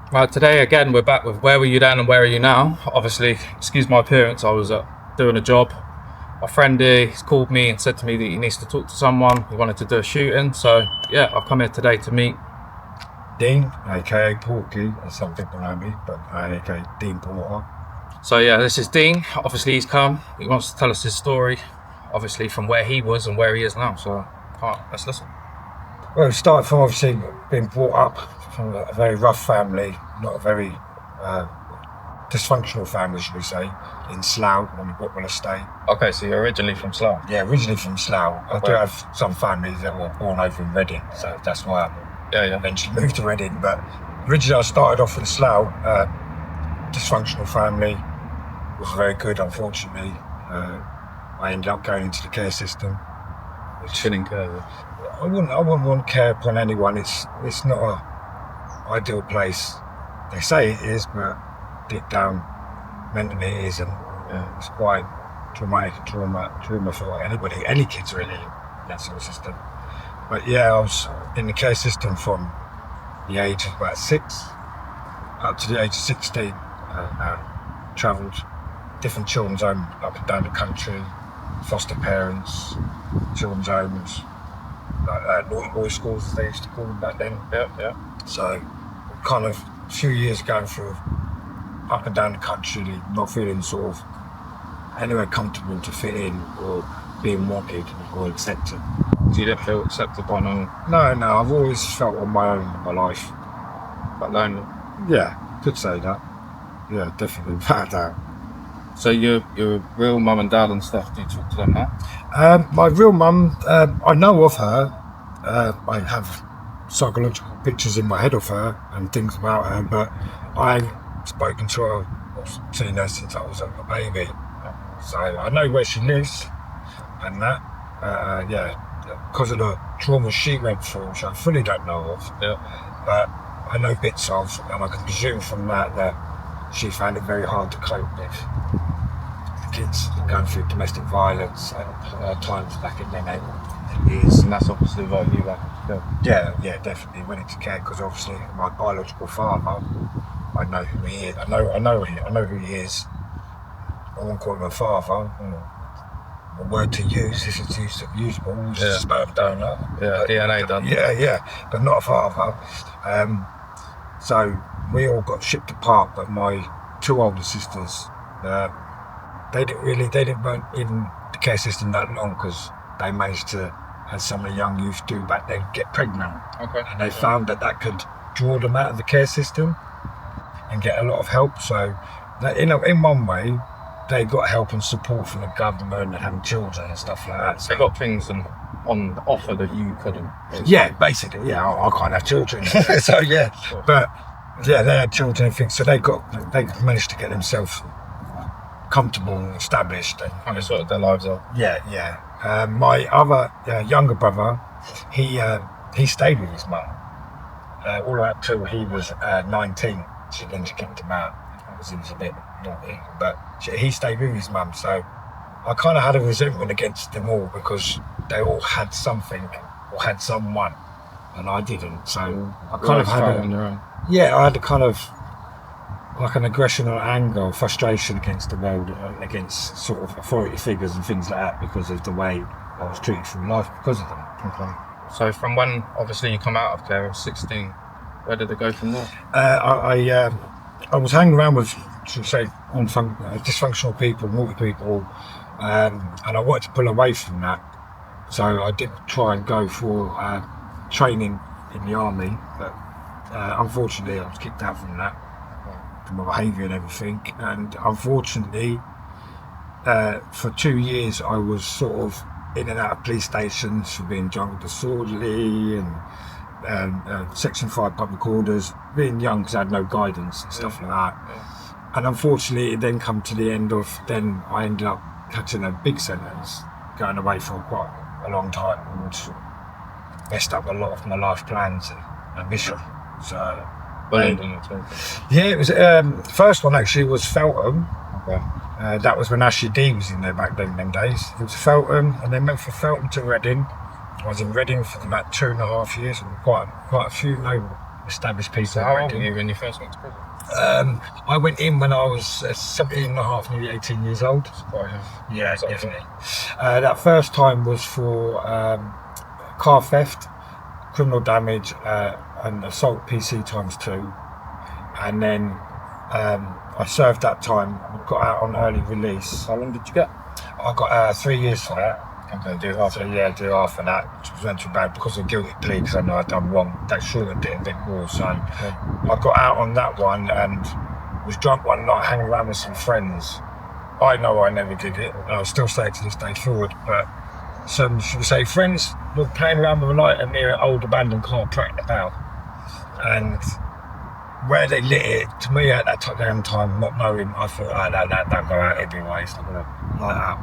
Right, today again we're back with Where Were You Then and Where Are You Now? Obviously, excuse my appearance, I was doing a job. My friend here, he's called me and said to me that he needs to talk to someone. He wanted to do a shooting, so yeah, I've come here today to meet Dean, aka Porky, or something around me, but aka Dean Porter. So yeah, this is Dean. Obviously he's come, he wants to tell us his story, obviously from where he was and where he is now, so let's listen. Well, it started from obviously being brought up from a very rough family, not a very dysfunctional family, should we say, in Slough on the Whitwell estate. Okay, so you're originally from Slough? Yeah, originally from Slough. I do have some families that were born over in Reading, so that's why I eventually moved to Reading. But originally I started off in Slough, dysfunctional family, was very good, unfortunately. I ended up going into the care system. Shouldn't care. I wouldn't want care upon anyone. It's not a ideal place. They say it is, but deep down, mentally it isn't. It's quite traumatic, trauma for anybody, any kids really, in that sort of system. But yeah, I was in the care system from the age of about 6 up to the age of 16. Travelled different children's homes up and down the country, foster parents, children's homes, like naughty boy schools as they used to call them back then. Yeah. So kind of a few years going through up and down the country, not feeling sort of anywhere comfortable to fit in or being wanted or accepted. So you didn't feel accepted by no one? No, I've always felt on my own in my life. But lonely? Yeah, could say that. Yeah, definitely without doubt. So your real mum and dad and stuff, do you talk to them now? My real mum, I know of her. I have psychological pictures in my head of her and things about her, but I ain't spoken to her or seen her since I was a baby. So I know where she lives and that. Because of the trauma she went through, which I fully don't know of. Yeah. But I know bits of, and I can presume from that she found it very hard to cope with. The kids going through domestic violence at times back in their years. And that's obviously why you back. Yeah, definitely went into care because obviously my biological father, I know who he is. I know who he is. I won't call him a father. A word to use. This is usable. Just a sperm donor. Yeah, DNA done. Yeah, but not a father. So we all got shipped apart, but my 2 older sisters, they weren't in the care system that long because they managed to, as some of the young youth do back then, get pregnant. Okay. And they found that could draw them out of the care system and get a lot of help. So that, in one way, they got help and support from the government and having children and stuff like that. So they got things on offer that you couldn't. Yeah, basically, yeah. I can't have children, so yeah. Sure. But yeah, they had children and things, so they managed to get themselves comfortable and established and kind of sorted their lives out. Yeah. My other younger brother, he stayed with his mum all the way up till he was 19. Then she kicked him out because he was a bit naughty, but he stayed with his mum. So I kind of had a resentment against them all because they all had something or had someone, and I didn't. So I kind of had I had a kind of like an aggression or anger or frustration against the world, against sort of authority figures and things like that because of the way I was treated through life because of them. Okay. So from when obviously you come out of care at 16, where did it go from there? I was hanging around with, should we say, dysfunctional people, naughty people, and I wanted to pull away from that. So I did try and go for training in the army, but unfortunately I was kicked out from that, from my behaviour and everything. And unfortunately, for 2 years I was sort of in and out of police stations for being drunk and disorderly and Section 5 public orders, being young because I had no guidance and stuff like that. And unfortunately it then come to the end of, then I ended up catching a big sentence, going away for quite a long time, which messed up a lot of my life plans and ambition. So it was first one actually was Feltham. Okay. That was when Ashley D was in there back then, them days. It was Feltham, and then went from Feltham to Reading. I was in Reading for about 2.5 years, and quite a few established people. So how old were you when you first went to prison? I went in when I was 17 and a half, nearly 18 years old. Quite Yeah, definitely. That first time was for car theft, criminal damage, and assault PC ×2. And then I served that time, got out on early release. How long did you get? I got 3 years for that. Okay, do half. So yeah, do half of that, which wasn't too bad because of guilty plea, because I know I'd done wrong. That shortened it a bit more. So I got out on that one and was drunk one night, hanging around with some friends. I know I never did it, and I'll still say it to this day forward, but some, should we say, friends were playing around with a lighter near an old abandoned car, prattling about. And where they lit it, to me at that damn time, not knowing, I thought, that don't go out everywhere, it's not going to light up.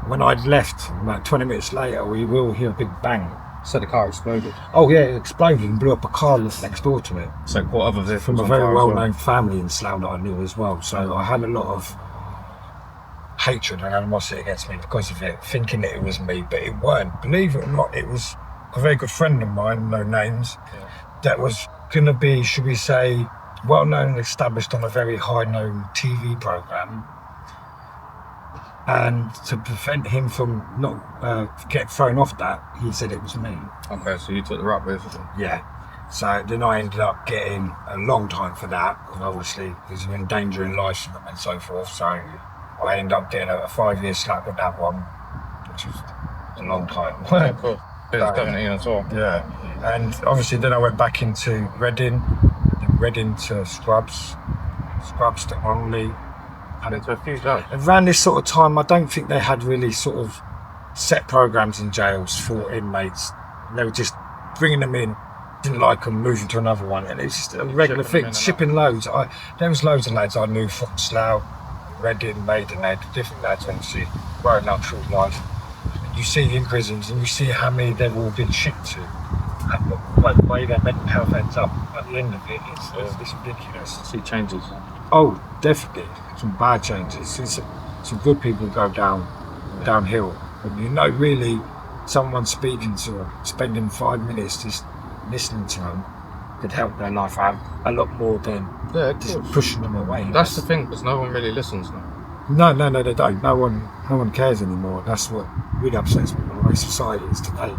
When I'd left, about 20 minutes later, we will hear a big bang. So the car exploded. Oh yeah, it exploded and blew up a car that's next door to it. So what other vehicles? From a very well-known family in Slough that I knew as well. So I had a lot of hatred and animosity against me because of it, thinking that it was me, but it weren't. Believe it or not, it was a very good friend of mine, no names, that was going to be, should we say, well-known and established on a very high-known TV programme. And to prevent him from not get thrown off that, he said it was me. Okay, so you took the rap with it. Yeah. So then I ended up getting a long time for that, because obviously he was endangering life and so forth. So I ended up getting a 5-year slap with that one, which was a long time. Yeah, cool. It's 17 as well. Yeah. And obviously then I went back into Reading, then Reading to Scrubs to Onley. And into a few jobs. Around this sort of time, I don't think they had really sort of set programs in jails for inmates. They were just bringing them in, didn't like them, moving to another one, and it's just a regular thing. Shipping loads. There was loads of lads I knew from Slough, Reading, Maidenhead, different lads, obviously growing up through life. You see in prisons, and you see how many they've all been shipped to, and the way their mental health ends up at the end of it, it's ridiculous. See changes. Oh, definitely. Some bad changes. Some good people go downhill. But you know, really, someone speaking to them, spending 5 minutes just listening to them, could help their life out a lot more than just pushing them away. That's the thing, because no one really listens now. No, they don't. No one cares anymore. That's what really upsets me with the way society is today.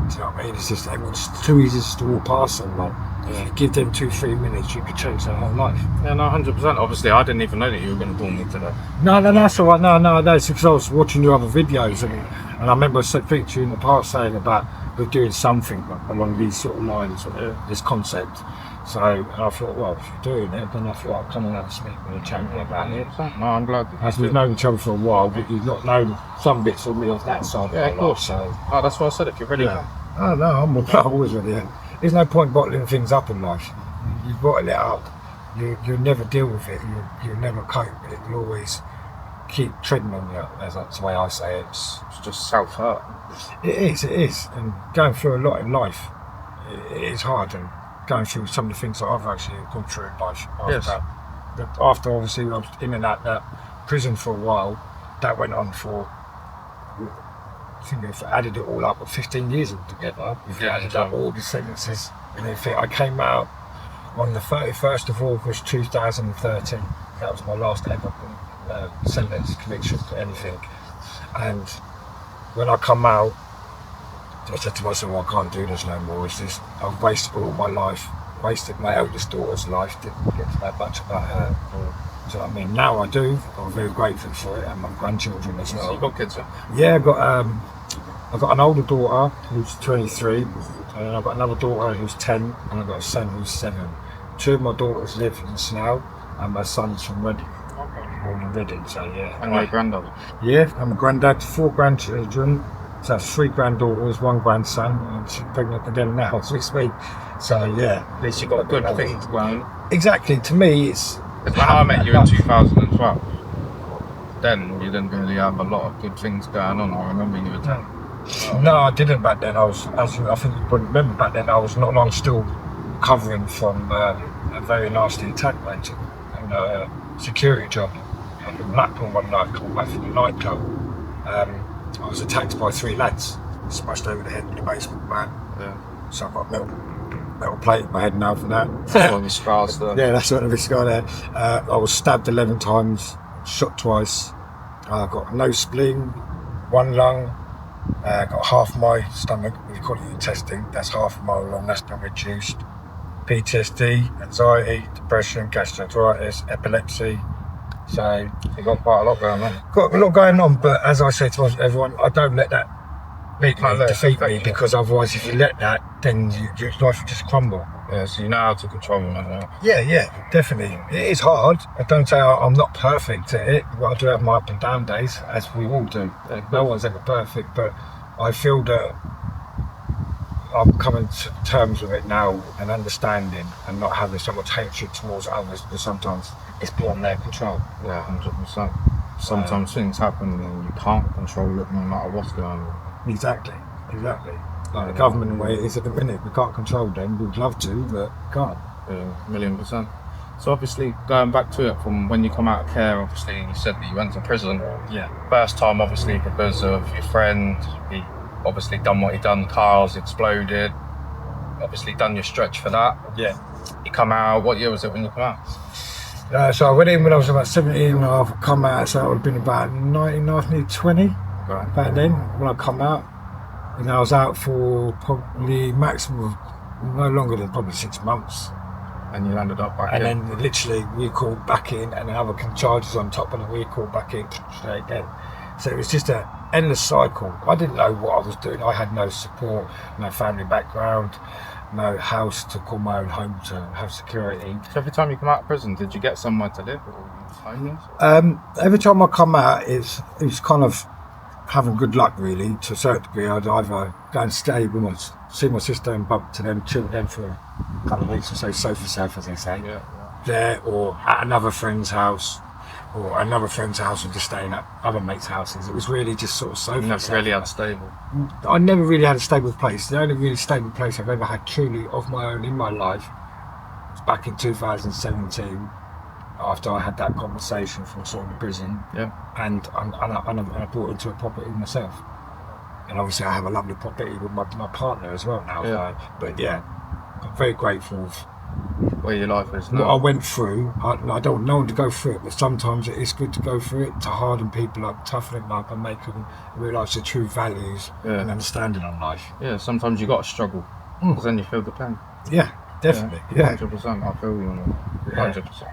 Do you know what I mean? It's just everyone's too easy to walk past them. Like, if you give them 2-3 minutes, you could change their whole life. Yeah, no, 100%. Obviously, I didn't even know that you were going to call me today. No, that's all right. No, it's because I was watching your other videos, and I remember speaking to you in the past saying about we're doing something along these sort of lines, this concept. So I thought, well, if you're doing it, then I thought I'd come and have a speak with you, chat with you about it. No, I'm glad. As we've known each other for a while, but you've not known some bits of me off that side. Yeah, of course. So. Oh, that's why I said if you're ready. Yeah. Oh no, I'm always ready. Yeah. There's no point bottling things up in life. You bottle it up, you'll never deal with it. You'll never cope with it. You'll always keep treading on you. That's the way I say it. It's just self-hurt. It is. And going through a lot in life, it is hard. And going through some of the things that I've actually gone through in life. After obviously I was in and out that prison for a while, that went on for, I think if I added it all up, 15 years altogether. If you added up all the sentences and everything, I came out on the 31st of August 2013. That was my last ever sentence, conviction for anything. And when I come out, I said to myself, well, I can't do this no more. It's just, I've wasted all my life, wasted my eldest daughter's life, didn't get to know much about her. So I mean, now I do. I'm very grateful for it, and my grandchildren as well. So you got kids, huh? Yeah, I've got an older daughter who's 23, and I've got another daughter who's 10, and I've got a son who's 7. 2 of my daughters live in Slough, and my son's from Reading. Born in Reading, so yeah. And my granddad? Yeah, I'm a granddad to 4 grandchildren. So that's 3 granddaughters, 1 grandson, and she's pregnant again now, 6 weeks. So yeah. At least you got good things going. Exactly, to me it's... When I met you in 2012, then you didn't really have a lot of good things going on. I remember you were 10. No, I didn't back then. I think you probably remember back then, I was not long still recovering from a very nasty attack, mate. A security job up in Blackpool one night, called back from the nightclub. I was attacked by 3 lads, smashed over the head with a baseball bat. Yeah. So I got milk. metal plate in my head now for that. On the scars there. Yeah, that's what the scar there. I was stabbed 11 times, shot twice. I got no spleen, one lung. Got half my stomach, we call it intestine, that's half a mile long, that's been reduced. PTSD, anxiety, depression, gastroenteritis, epilepsy. So You've got quite a lot going on. got a lot going on, but as I say to everyone, I don't let that defeat me, because otherwise if you let that, then your life will just crumble. Yeah, so you know how to control them now. Yeah, definitely. It is hard. I don't say I'm not perfect at it, but I do have my up and down days, as we all do. No one's ever perfect, but I feel that I'm coming to terms with it now and understanding and not having so much hatred towards others, because sometimes it's beyond their control. Yeah, 100%. Sometimes things happen and you can't control it no matter what's going on. Exactly. Like the government, the way it is at the minute, we can't control them. We'd love to, but we can't. Yeah, 1,000,000%. So obviously, going back to it from when you come out of care, obviously you said that you went to prison. Yeah. First time, obviously, because of your friend. He obviously done what he done. Cars exploded. Obviously done your stretch for that. Yeah. You come out. What year was it when you come out? So I went in when I was about 17 and I've come out, so I would have been about 19, nearly 20 Right. back then when I come out. And I was out for probably maximum of no longer than probably 6 months. And you landed up back And in. then literally recalled back in, and then other charges on top, and then recalled back in straight again. So it was just an endless cycle. I didn't know what I was doing. I had no support, no family background, no house to call my own home to have security. So every time you come out of prison, did you get somewhere to live, or were you homeless? Every time I come out, it's kind of having good luck, really, to a certain degree. I'd either go and stay with see my sister and bump to them, chill with them for a couple of weeks or so, sofa surf, as they say, Yeah. there, or at another friend's house, or another friend's house, and just staying at other mates' houses. It was really just sort of sofa You never surf. really unstable. I never really had a stable place. The only really stable place I've ever had truly of my own in my life was back in 2017, after I had that conversation from sort of the prison. Yeah. And I bought into a property myself. And obviously I have a lovely property with my partner as well now. Yeah. But yeah, I'm very grateful for Where your life is what I now. went through. I don't want no one to go through it, but sometimes it is good to go through it, to harden people up, toughen them up, and make them realise the true values Yeah. and understanding on life. Yeah, sometimes you got to struggle, because then you feel the pain. Yeah, definitely. Yeah. 100%. I feel you on it. Yeah. 100%.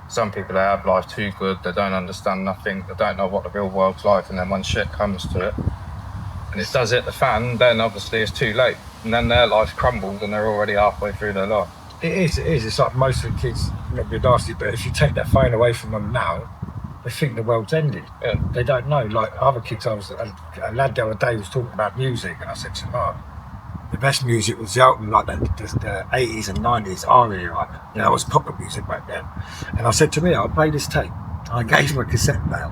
Some people, they have life too good, they don't understand nothing, they don't know what the real world's like, and then when shit comes to it, and it does hit the fan, then obviously it's too late. And then their life crumbles and they're already halfway through their life. It is. It's like most of the kids, not be nasty, but if you take that phone away from them now, they think the world's ended. Yeah. They don't know. Like other kids, a lad the other day was talking about music, and I said to him, the best music was the album, like the 80s and 90s, R era. That was proper music back then. And I said to me, I'll play this tape. I gave him a cassette player,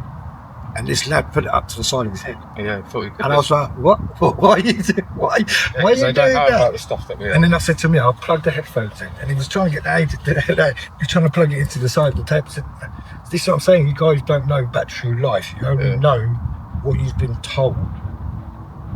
and this lad put it up to the side of his head. Yeah, thought you could. And I was like, what? Why are you doing? Why are you they doing don't know that? about the stuff that we And then I said to me, I'll plug the headphones in. And he was trying to get he's trying to plug it into the side of the tape. I said, this is what I'm saying, you guys don't know about true life. You only know what you've been told,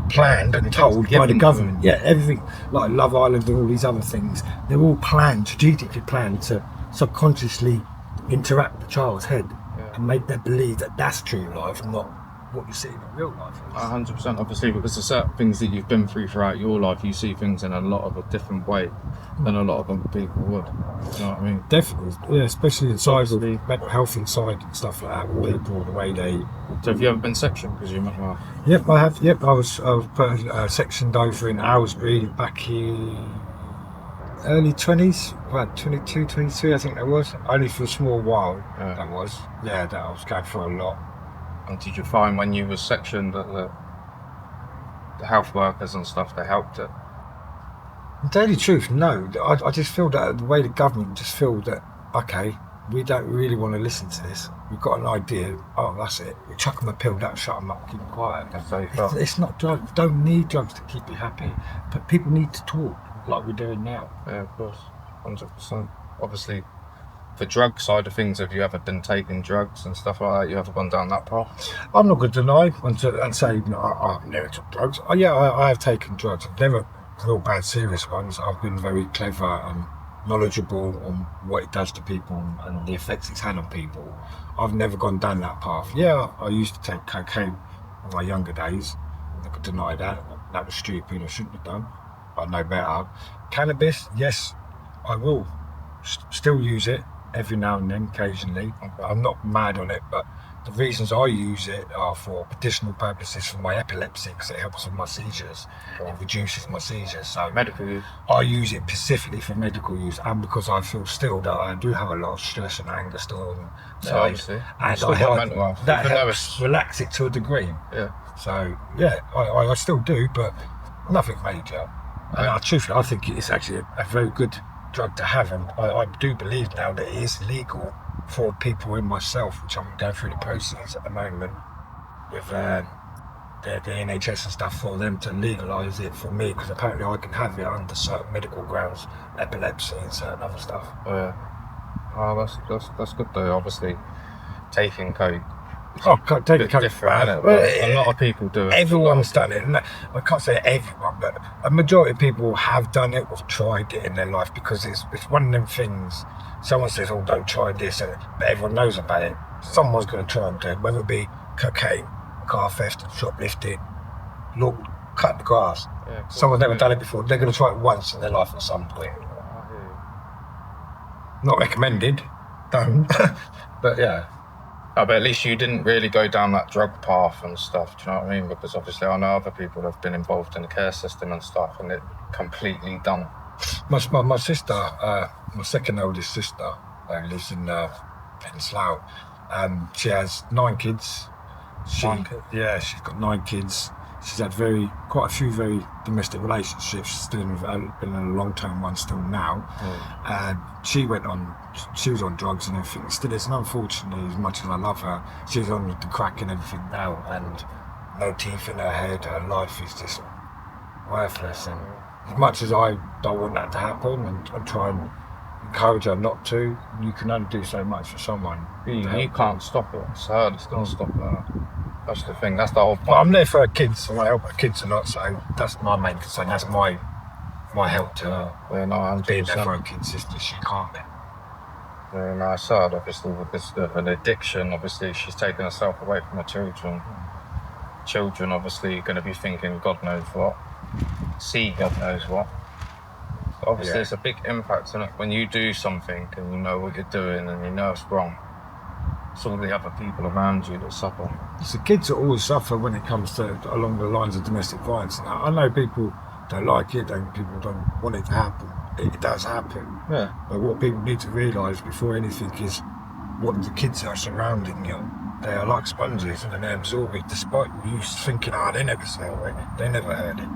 planned and told by the government. Yeah, everything, like Love Island and all these other things, they're all planned, strategically planned to subconsciously interact with the child's head and make them believe that that's true life, not what you see in real life. 100%, obviously, because there's certain things that you've been through throughout your life, you see things in a lot of a different way than a lot of other people would. You know what I mean? Definitely, yeah, especially inside of the mental health inside and stuff like that. People, the way they. So have you ever been sectioned? Because you might well. Yep, I have. Yep, I was put sectioned over in Aylesbury back in early 20s, about 22, 23, I think that was. Only for a small while. Yeah. That was. Yeah, that I was going through a lot. And did you find when you were sectioned that the health workers and stuff, they helped it? To tell you the truth, no. I just feel that the way the government just feel that, okay, we don't really want to listen to this. We've got an idea. Oh, that's it. We chuck them a pill, that'll shut them up, keep them quiet. That's how you felt. It's not drugs. You don't need drugs to keep you happy. But people need to talk like we're doing now. Yeah, of course. 100%. Obviously, the drug side of things, have you ever been taking drugs and stuff like that? You ever gone down that path? I'm not going to deny and say no, I've never took drugs. Yeah, I have taken drugs. I've never real bad serious ones, I've been very clever and knowledgeable on what it does to people and the effects it's had on people. I've never gone down that path. Yeah, I used to take cocaine in my younger days. I could deny that. That was stupid. I shouldn't have done. I know better. Cannabis, yes, I will still use it every now and then, occasionally. I'm not mad on it, but the reasons I use it are for medicinal purposes for my epilepsy, because it helps with my seizures. It reduces my seizures. So Medical use. I use it specifically for medical use, and because I feel still that I do have a lot of stress and anger still inside. Obviously. And Still got mental health. that Even though helps relax it to a degree. Yeah. So yeah, I still do, but nothing major. And truthfully, I think it's actually a very good drug to have, and I do believe now that it is legal for people in myself, which I'm going through the process at the moment with the NHS and stuff, for them to legalise it for me, because apparently I can have it under certain medical grounds, epilepsy and certain other stuff. Oh, yeah. Oh, that's good though. Obviously, taking coke. Oh, take it Different, innit? But a lot of people do it. Everyone's done it. I can't say everyone, but a majority of people have done it or tried it in their life, because it's one of them things. Someone says, "Oh, don't try this," but everyone knows about it. Someone's going to try and do it, whether it be cocaine, car theft, shoplifting, look, cut the grass. Yeah, someone's never done it before. They're going to try it once in their life at some point. Not recommended. Don't. But yeah. Oh, but at least you didn't really go down that drug path and stuff, do you know what I mean? Because obviously I know other people have been involved in the care system and stuff, and it completely done. My sister, my second oldest sister, lives in Slough. She has 9 kids. Yeah, she's got 9 kids. She's had quite a few very domestic relationships. She's still been in a long-term one still now. She was on drugs and everything. Still is, and unfortunately, as much as I love her, she's on the crack and everything now, and no teeth in her head. Her life is just worthless. And as much as I don't want that to happen, and try and encourage her not to, you can only do so much for someone. You can't stop it. It's her that's going to stop that. That's the thing. That's the whole point. Well, I'm there for her kids, and I help her kids a lot, so that's my main concern. That's my help to her. Yeah, no, 100%. Being there for her kids, she can't be. Yeah, no, it's sad, obviously, with this an addiction. Obviously, she's taken herself away from her children. Children, obviously, are going to be thinking God knows what, see God knows what. So obviously, it's a big impact on it when you do something and you know what you're doing and you know it's wrong. It's all the other people around you that suffer. It's the kids that always suffer when it comes to along the lines of domestic violence. Now, I know people don't like it, people don't want it to happen. It does happen. Yeah. But what people need to realise before anything is what the kids are surrounding you. They are like sponges, and they absorb it, despite you thinking, they never saw it. They never heard it.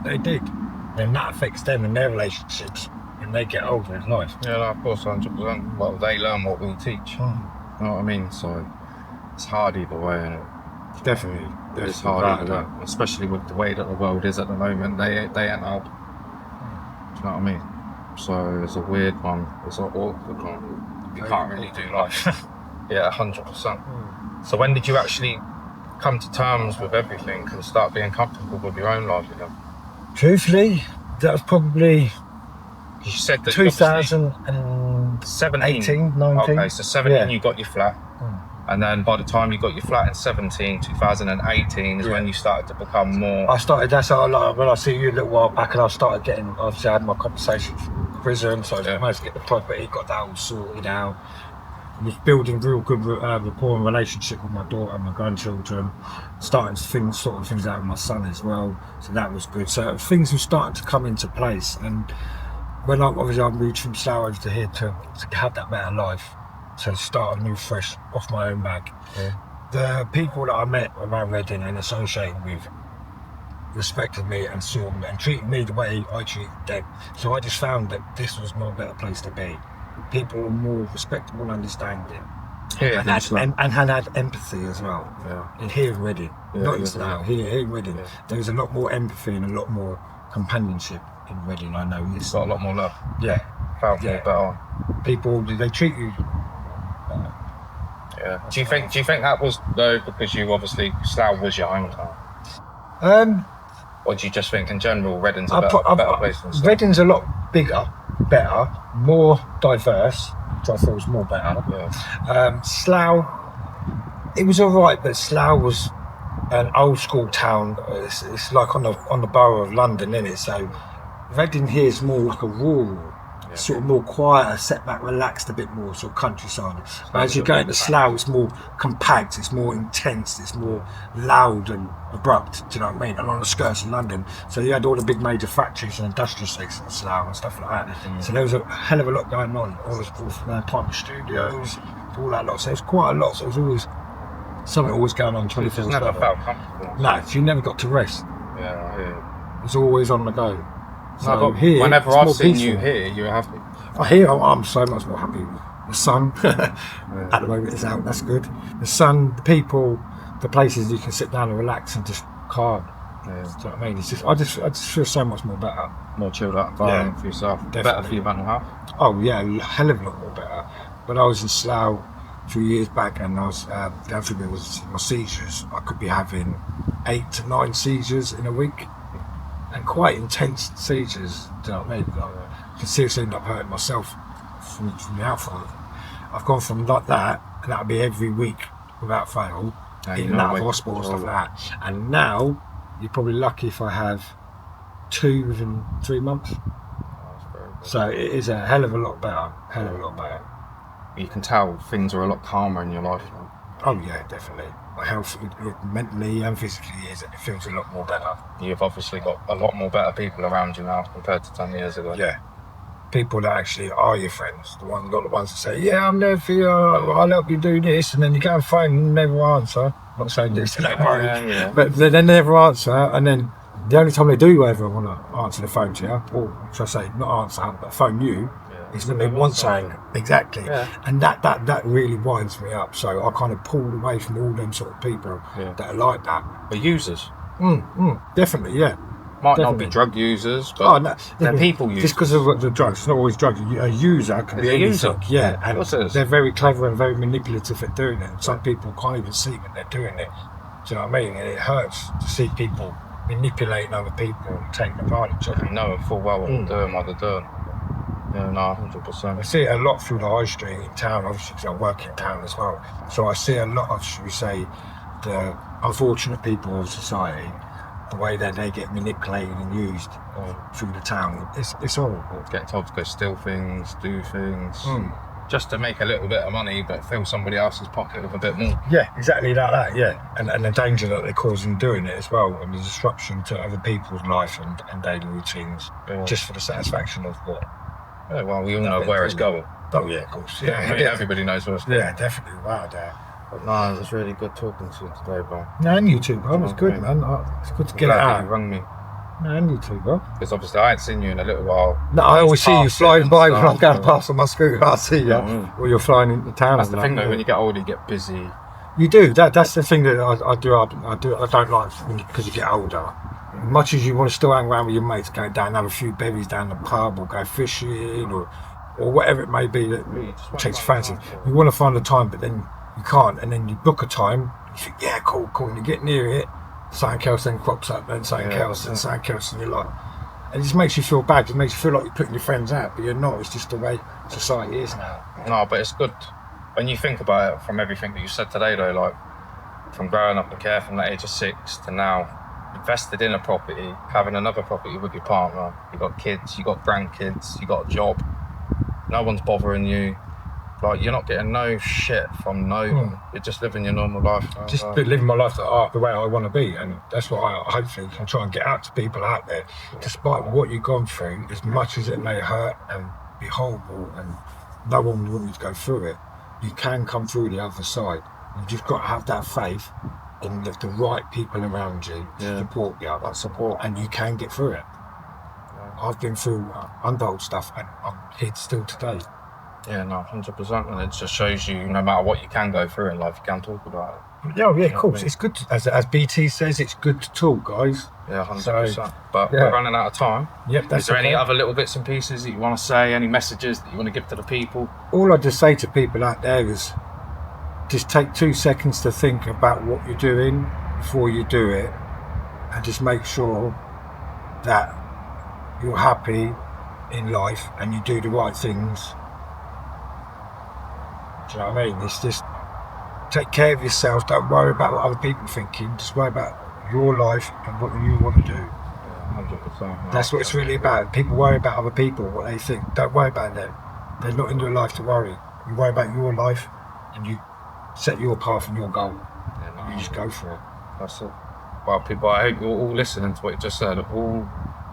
They did. Then that affects them and their relationships when they get older in life. Yeah, no, of course, 100%. Well, they learn what we teach. You know what I mean? So it's hard either way, isn't it? Definitely. It's hard either way, especially with the way that the world is at the moment. They ain't help. Do you know what I mean? So it's a weird one. It's an awkward one. You can't really do life. Yeah, 100%. So when did you actually come to terms with everything and start being comfortable with your own life again? Truthfully, that was probably You said that 2017, 18, 19. Okay, so 17 you got your flat. And then by the time you got your flat in 2018 is when you started to become more... I started, when I see you a little while back, and I started getting, obviously I had my conversations with prison, so I managed to get the property, got that all sorted out. I was building real good rapport and relationship with my daughter and my grandchildren, sorting things out with my son as well, so that was good. So things were starting to come into place, and when I moved from Slough over to here to have that better life, to start a new fresh off my own back. Yeah. The people that I met around Reading and associated with respected me and saw me and treated me the way I treated them. So I just found that this was my better place to be. People were more respectable and understanding. Yeah, and had empathy as well. Yeah. And here in Reading, not in Slough, here in Reading, there was a lot more empathy and a lot more companionship in Reading. I know it's got a lot more love. Yeah. Felt more better. People, they treat you. Yeah. Do you think that was though because you obviously Slough was your hometown? Or do you just think in general Reading's a better place than Slough? Reading's a lot bigger, better, more diverse, which I thought was more better. Yeah. Slough, it was alright, but Slough was an old school town. It's like on the borough of London, isn't it? So Reading here is more like a rural, sort of more quieter, set back, relaxed a bit more, sort of countryside. But as you go into Slough, it's more compact, it's more intense, it's more loud and abrupt, do you know what I mean? And on the skirts of London. So you had all the big major factories and industrial estates in Slough and stuff like that. So there was a hell of a lot going on, all those type of studios, all that lot. So it was quite a lot, so it was always something always going on 24/7. You never felt comfortable. No, so you never got to rest. Yeah, I hear you. It was always on the go. So No, but here, whenever it's I've more seen peaceful. you here, you're happy. I'm so much more happy. The sun, at the moment, is out. That's good. The sun, the people, the places you can sit down and relax and just calm. Yeah. Do you know what I mean? It's just, I just feel so much more better. More chilled out environment for yourself. Definitely. Better for your mental health. Oh yeah, a hell of a lot more better. When I was in Slough a few years back, and I was going through my seizures, I could be having 8 to 9 seizures in a week, and quite intense seizures. Do you know what I mean? I could seriously end up hurting myself from the outfall. I've gone from like that, and that'll be every week without fail, in and out of hospital and stuff like that. And now, you're probably lucky if I have 2 within 3 months. So it is a hell of a lot better. Hell of a lot better. You can tell things are a lot calmer in your life now. Oh yeah, definitely. My health, mentally and physically, it feels a lot more better. You've obviously got a lot more better people around you now compared to 10 years ago. Yeah. People that actually are your friends, not the ones that say, yeah, I'm there for you, I'll help you do this, and then you go and phone and never answer. Not saying this to that worry, but they never answer, and then the only time they do ever want to answer the phone to you, or should I say, not answer, but phone you, is when they want something. Exactly. Yeah. And that really winds me up. So I kind of pulled away from all them sort of people that are like that. The users. Definitely, yeah. Might not be drug users, but they're people users. Just because of the drugs, it's not always drugs. A user can be a user. Yeah, and they're very clever and very manipulative at doing it. Some people can't even see when they're doing it. Do you know what I mean? And it hurts to see people manipulating other people and taking advantage of them. Knowing full well what they're doing, what they're doing. Yeah, no, 100%. I see it a lot through the high street in town, obviously, because I work in town as well. So I see a lot of, should we say, the unfortunate people of society, the way that they get manipulated and used through the town. It's horrible. Get told to go steal things, do things, just to make a little bit of money, but fill somebody else's pocket with a bit more. Yeah, exactly like that, yeah. And the danger that they're causing doing it as well, and the disruption to other people's life and daily routines, just for the satisfaction of what. Yeah, well, we all know where it's going. Oh yeah, of course. Yeah, everybody knows where it's going. Yeah, definitely. Wow, there. But no, it was really good talking to you today, bro. No, and you too, bro. It was good, man. It's good to get it out. You rung me. No, and you too, bro. Because obviously I ain't seen you in a little while. No, I always see you flying by when I'm going past on my scooter. I see you, or you're flying into town. That's the thing, though. When you get older, you get busy. You do. That's the thing that I do. I don't like because you get older. Much as you want to still hang around with your mates, go down, have a few bevies down the pub, or go fishing, or whatever it may be that takes your fancy. You want to find the time, but then you can't, and then you book a time. You think, yeah, cool, and you get near it, something else then crops up, then something else, and something else, and you're like, it just makes you feel bad. It makes you feel like you're putting your friends out, but you're not. It's just the way society is now. No, but it's good when you think about it. From everything that you said today, though, like from growing up in care from the age of 6 to now, invested in a property, having another property with your partner, you got kids, you got grandkids, you got a job, no one's bothering you, like you're not getting no shit from no one. You're just living your normal life. Just living my life the way I want to be, and that's what I hopefully can try and get out to people out there. Despite what you've gone through, as much as it may hurt and be horrible, and no one would want you to go through it, you can come through the other side. You've just got to have that faith in the right people around you to support you, that support, and you can get through it. I've been through untold stuff, and I'm here still today. Yeah, no, 100%, and it just shows you, no matter what you can go through in life, you can talk about it. Yeah, of course. It's good, as BT says, it's good to talk, guys. Yeah, 100%. So, but we're running out of time. Yep, that's Is there any other little bits and pieces that you want to say, any messages that you want to give to the people? All I just say to people out there is, just take 2 seconds to think about what you're doing before you do it, and just make sure that you're happy in life and you do the right things. Do you know what I mean? It's just take care of yourself. Don't worry about what other people are thinking. Just worry about your life and what you want to do. 100%. That's what it's really about. People worry about other people, what they think. Don't worry about them. They're not in your life to worry. You worry about your life and you set your path and your goal. You just go for it. That's it. Well, people, I hope you're all listening to what you just said.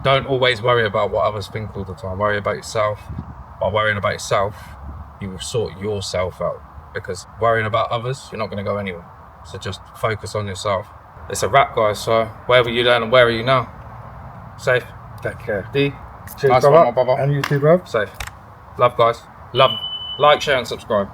Don't always worry about what others think all the time. Worry about yourself. By worrying about yourself, you will sort yourself out. Because worrying about others, you're not going to go anywhere. So just focus on yourself. It's a wrap, guys. So where were you then and where are you now? Safe. Take care. D. Cheers, Nice brother. one, my brother. And you too, bro. Safe. Love, guys. Love. Like, share and subscribe.